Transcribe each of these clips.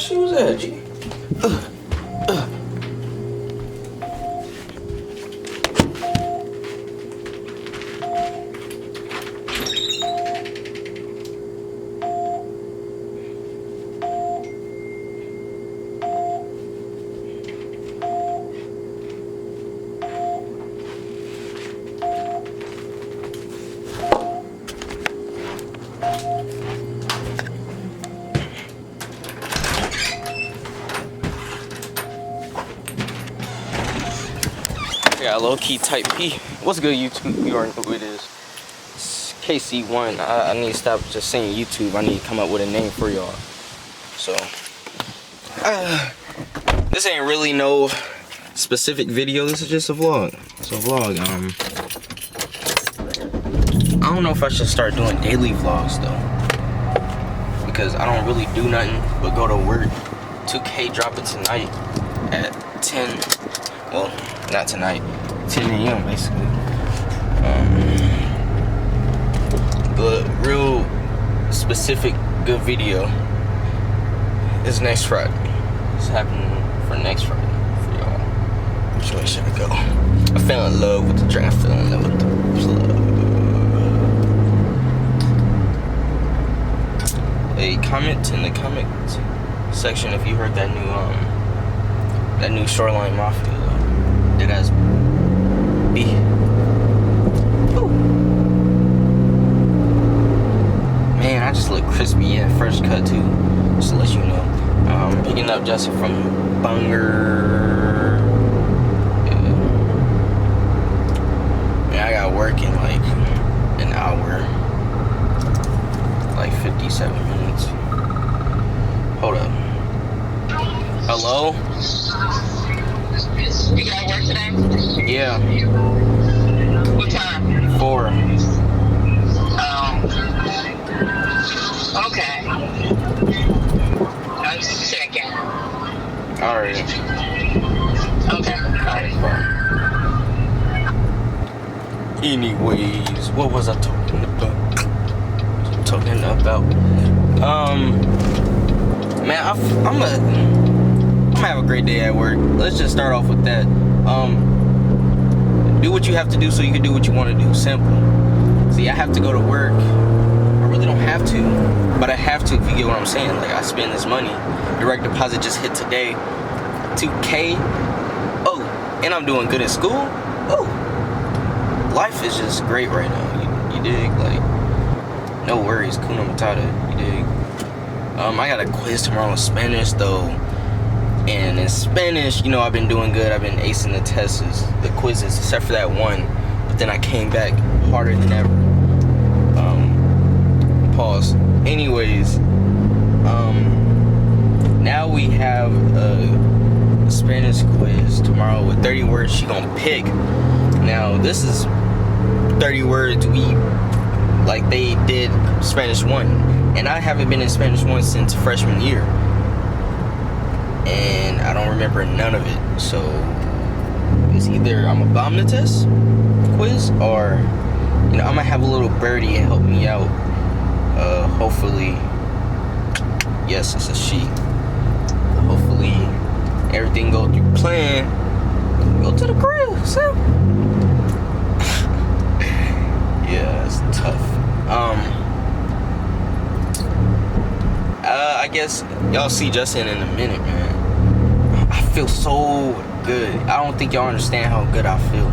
shoes at, G? I got a low-key type P. What's good, YouTube? You already know who it is. It's KC1. I need to stop just saying YouTube. I need to come up with a name for y'all. So, this ain't really no specific video. This is just a vlog. It's a vlog. I don't know if I should start doing daily vlogs though, because I don't really do nothing but go to work. 2K dropping tonight at 10. Well, not tonight. 10 a.m. basically. The real specific good video is next Friday. It's happening for next Friday for y'all. Which way should I go? I fell in love with the track. I fell in love with the plug. A comment in the comment section if you heard that new Shoreline Mafia. That has B. Ooh. Man, I just look crispy. Yeah, first cut too. Just to let you know. Picking up Justin from Bunger. Yeah. Man, I got work in like an hour. Like 57 minutes. Hold up. Hello? You got work today? Yeah. What time? 4. Okay. I'm just checking. Alright. Okay. Alright. Anyways, what was I talking about? Man, I'm gonna have a great day at work. Let's just start off with that. Do what you have to do so you can do what you want to do. Simple. See, I have to go to work. I really don't have to, but I have to if you get what I'm saying. Like, I spend this money. Direct deposit just hit today. 2K. Oh, and I'm doing good in school. Oh, life is just great right now. You dig? Like, no worries. Kuna Matata. You dig? I got a quiz tomorrow in Spanish though. And in Spanish, you know, I've been doing good. I've been acing the tests, the quizzes, except for that one. But then I came back harder than ever. Pause. Anyways, now we have a Spanish quiz tomorrow with 30 words she gonna pick. Now, this is 30 words like they did Spanish 1. And I haven't been in Spanish 1 since freshman year. And I don't remember none of it. So it's either I'm gonna bomb the test quiz, or you know, I might have a little birdie help me out. Hopefully, yes, it's a she. Hopefully everything go through plan. Go to the crib, so yeah, it's tough. I guess y'all see Justin in a minute, man. I feel so good. I don't think y'all understand how good I feel.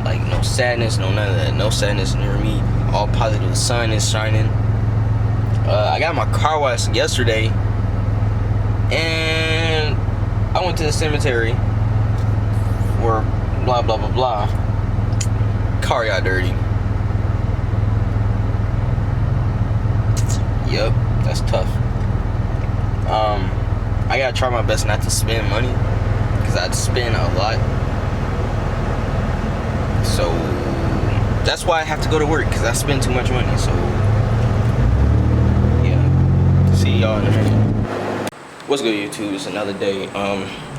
Like, no sadness, no none of that. No sadness near me. All positive. The sun is shining. I got my car washed yesterday, and I went to the cemetery for blah blah blah blah. Car got dirty. Yep, that's tough. I gotta try my best not to spend money, because I'd spend a lot. So that's why I have to go to work, because I spend too much money. So yeah, see y'all in a minute. What's good, YouTube? It's another day.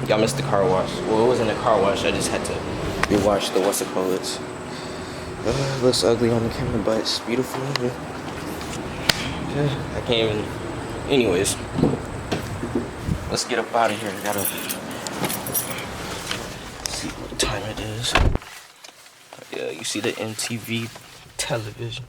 Y'all missed the car wash. Well, it wasn't a car wash. I just had to rewash the what's it called. It looks ugly on the camera, but it's beautiful. I can't even. Anyways, Let's get up out of here. I gotta see what time it is. Yeah, you see the MTV television.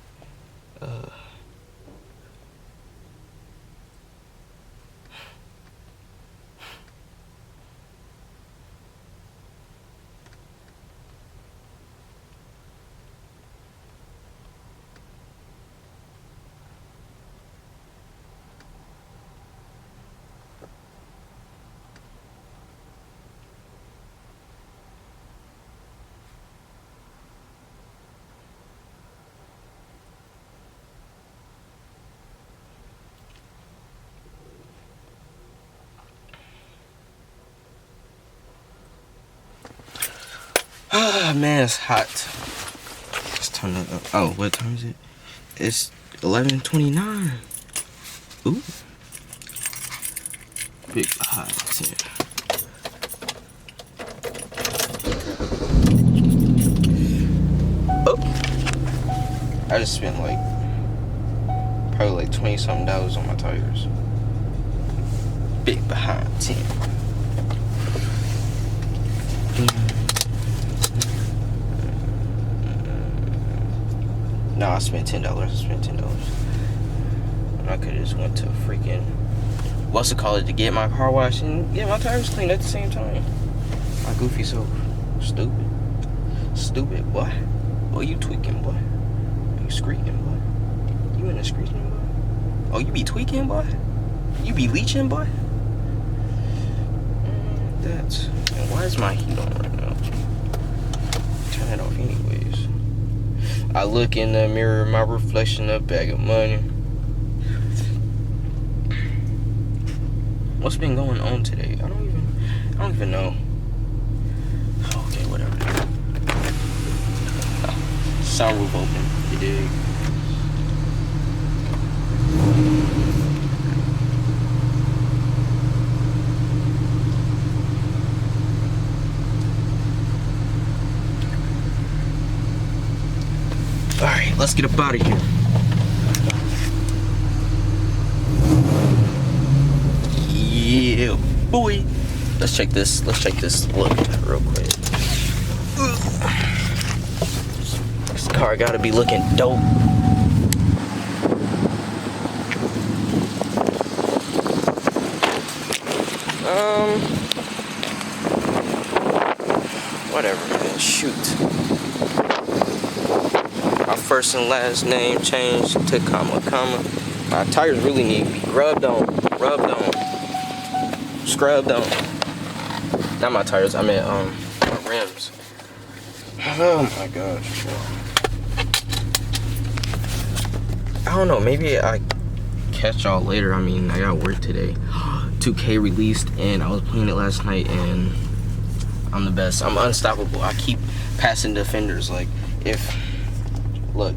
Ah, man, it's hot. Let's turn it up. Oh, what time is it? It's 11:29. Ooh. Big hot. Oh. I just spent like probably like $20-something on my tires. Big behind 10. No, I spent $10. I spent $10. I could have just went to freaking what's it called to get my car washed and get my tires cleaned at the same time. My goofy self. Stupid, boy. Boy, you tweaking, boy. You screaming, boy. You in the screaming, boy. Oh, you be tweaking, boy. You be leeching, boy. That's. And why is my heat on right now? Turn it off anyways. I look in the mirror, my reflection, a bag of money. What's been going on today? I don't even know. Okay, whatever. Sunroof open. You dig? Alright, let's get up out of here. Yeah, boy. Let's check this look real quick. This car gotta be looking dope. Whatever, man. Shoot. My first and last name changed to comma. My tires really need to be rubbed on, scrubbed on. Not my tires, I meant my rims. Oh my gosh. I don't know, maybe I catch y'all later. I mean, I got work today. 2K released and I was playing it last night and I'm the best. I'm unstoppable. I keep passing defenders. Like, look,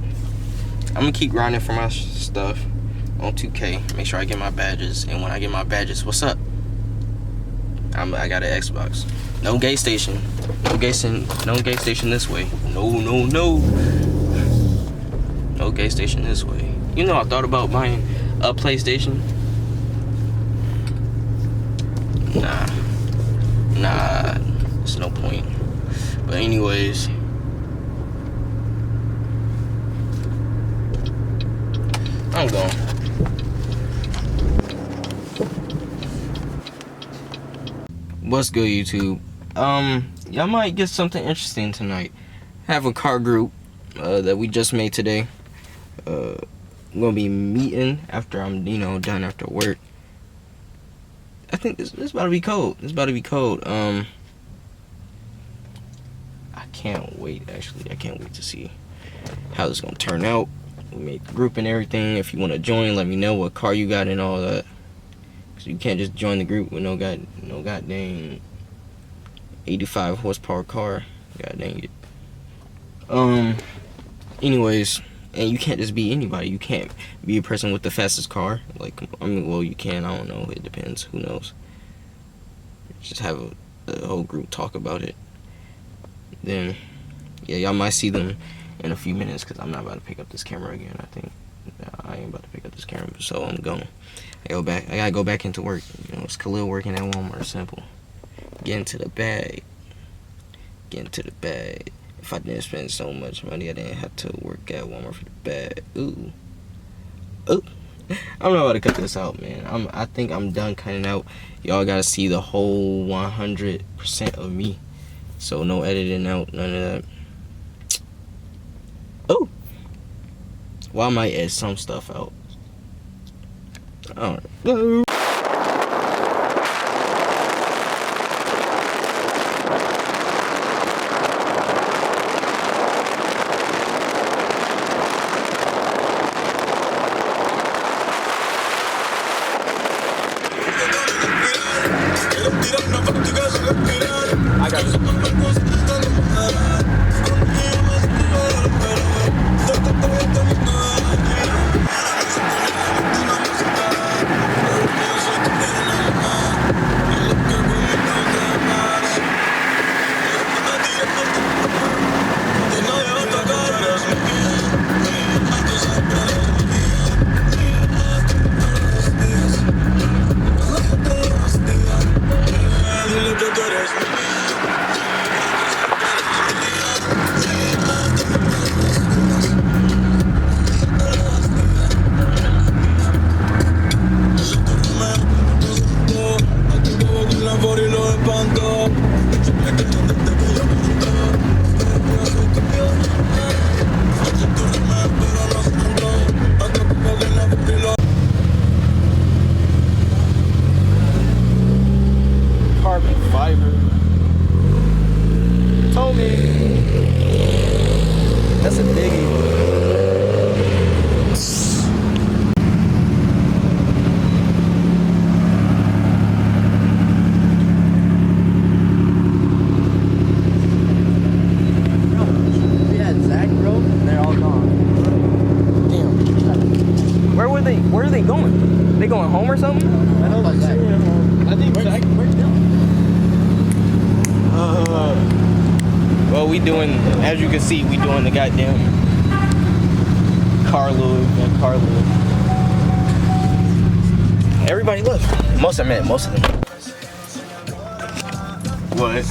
I'm gonna keep grinding for my stuff on 2K. Make sure I get my badges. And when I get my badges, what's up? I got an Xbox. No gay station. No gay station this way. No. No gay station this way. You know, I thought about buying a PlayStation. Nah, there's no point. But anyways, I'm gone. What's good, YouTube? Y'all might get something interesting tonight. Have a car group that we just made today. I'm gonna be meeting after I'm, done after work. I think this is about to be cold. I can't wait, actually. I can't wait to see how this is gonna turn out. We made the group and everything. If you want to join, let me know what car you got and all that. Cause you can't just join the group with no goddamn 85 horsepower car. God dang it. Anyways, and you can't just be anybody. You can't be a person with the fastest car. Like, I mean, well, you can. I don't know. It depends. Who knows? Just have a whole group talk about it. Then, yeah, y'all might see them in a few minutes because I'm not about to pick up this camera again. I think I ain't about to pick up this camera, so I'm going. I gotta go back into work. You know, it's Khalil working at Walmart. Simple. Get into the bag. Get into the bag. If I didn't spend so much money, I didn't have to work at Walmart for the bag. Ooh. Ooh. I don't know how to cut this out, man. I think I'm done cutting out. Y'all gotta see the whole 100% of me. So no editing out, none of that. Oh. Well, I might edit some stuff out. Alright. I got you. Carbon fiber. Told me. That's a biggie. Where are they going? They going home or something? I know Zach. I think Zach. Where's Dylan? Well, we doing, as you can see, we doing the goddamn car load. Everybody left. Most of them. What?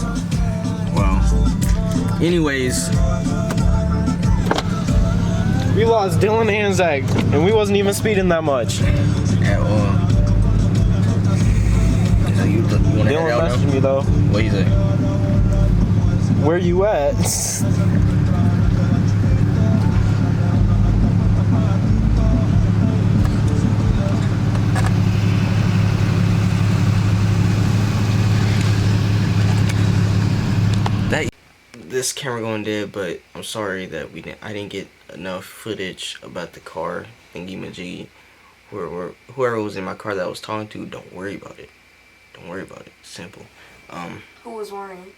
Well. Anyways. We lost Dylan and Zach, and we wasn't even speeding that much. At all. So you wanna Dylan head out messaged now? me though. What you say? Where you at? This camera going dead, but I'm sorry that I didn't get enough footage about the car thingy-majiggy. Whoever was in my car that I was talking to, don't worry about it. Don't worry about it. Simple. Who was worrying?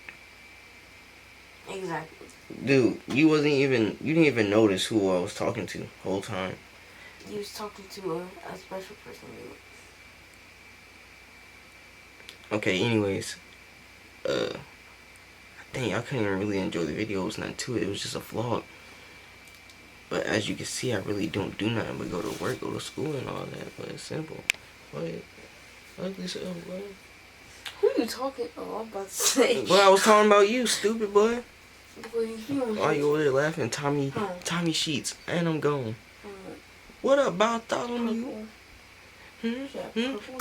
Exactly. Dude, you didn't even notice who I was talking to the whole time. You was talking to a special person. Okay, anyways. Dang, I couldn't even really enjoy the video. It was nothing to it. It was just a vlog. But as you can see, I really don't do nothing but go to work, go to school, and all that. But it's simple. What? Ugly stuff, boy. Who are you talking? Oh, I'm about to say. Well, I was talking about you, stupid boy. Boy, Why you over there laughing, Tommy Sheets, and I'm gone. What up, Bartholomew? Purple. Hmm? Yeah, Hmm? purple.